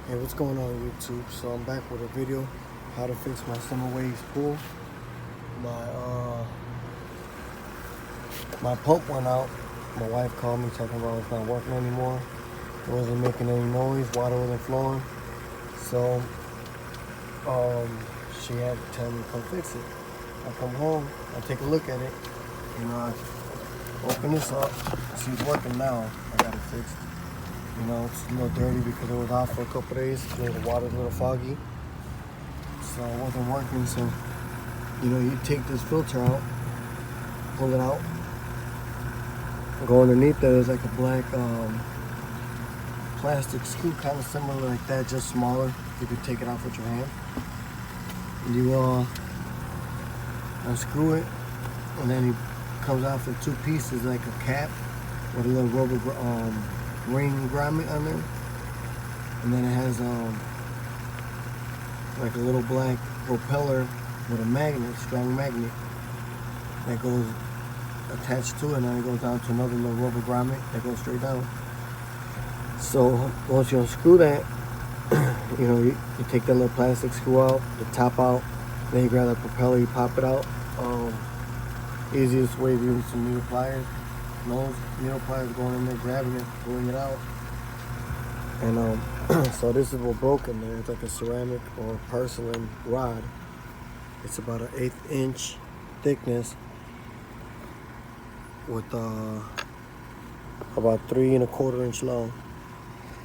Hey, what's going on YouTube? So I'm back with a video how to fix my summer waves pool. My pump went out. My wife called me talking about it's not working anymore. It wasn't making any noise, water wasn't flowing. So she had to tell me to come fix it. I come home, I take a look at it, I open this up, see it's working now. I got it fixed. It's a little dirty because it was out for a couple days. The water's a little foggy. So it wasn't working. So, you take this filter out, pull it out. Go underneath there, there's like a black plastic screw, kind of similar like that, just smaller. You could take it off with your hand. You unscrew it, and then it comes off in two pieces, like a cap with a little rubber ring grommet on there, and then it has like a little black propeller with a magnet, strong magnet that goes attached to it, and then it goes down to another little rubber grommet that goes straight down. So once you unscrew that, you take that little plastic screw out, the top out, then you grab that propeller, you pop it out. Easiest way is using some needle pliers. Those needle pliers going in there, grabbing it, pulling it out. And so this is what broke in there. It's like a ceramic or porcelain rod. It's about an 1/8 inch thickness with about 3 1/4 inch long.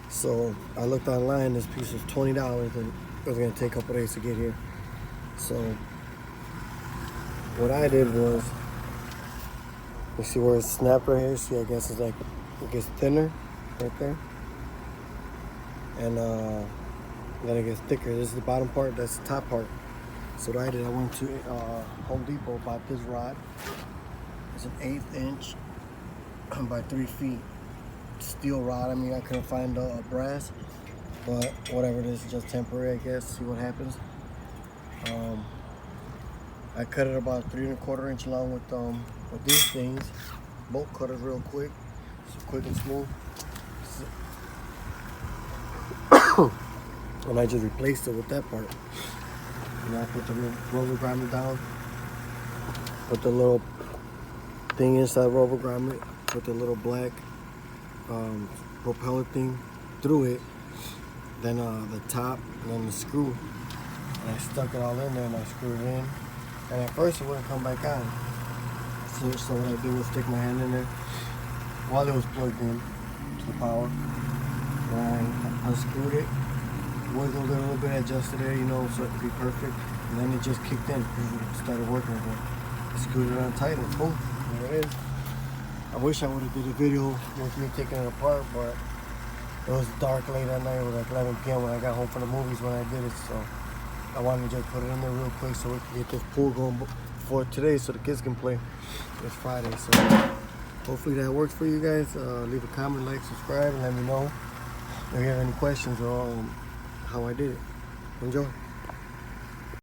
So I looked online, this piece was $20 and it was gonna take a couple days to get here. So what I did was, you see where it's snapped right here? See, I guess it's like, it gets thinner right there. And then it gets thicker. This is the bottom part, that's the top part. So what I did, I went to Home Depot, bought this rod. It's an 1/8 inch by 3 feet steel rod. I mean, I couldn't find brass, but whatever it is, just temporary, I guess. See what happens. I cut it about 3 1/4 inch long with these things. Bolt cutters real quick, so quick and smooth. And I just replaced it with that part. I put the rubber grommet down, put the little thing inside rubber grommet, put the little black propeller thing through it, then the top, and then the screw. And I stuck it all in there and I screwed it in. And at first it wouldn't come back on. So what I did was stick my hand in there while it was plugged in to the power. And I unscrewed it, wiggled it a little bit, adjusted it, so it could be perfect. And then it just kicked in and it started working again. I screwed it on tight and boom, there it is. I wish I would have did a video with me taking it apart, but it was dark late at night. It was like 11 p.m. when I got home from the movies when I did it. So I wanted to just put it in there real quick so we can get this pool going for today so the kids can play. It's Friday, so hopefully that works for you guys. Leave a comment, like, subscribe, and let me know if you have any questions or how I did it. Enjoy.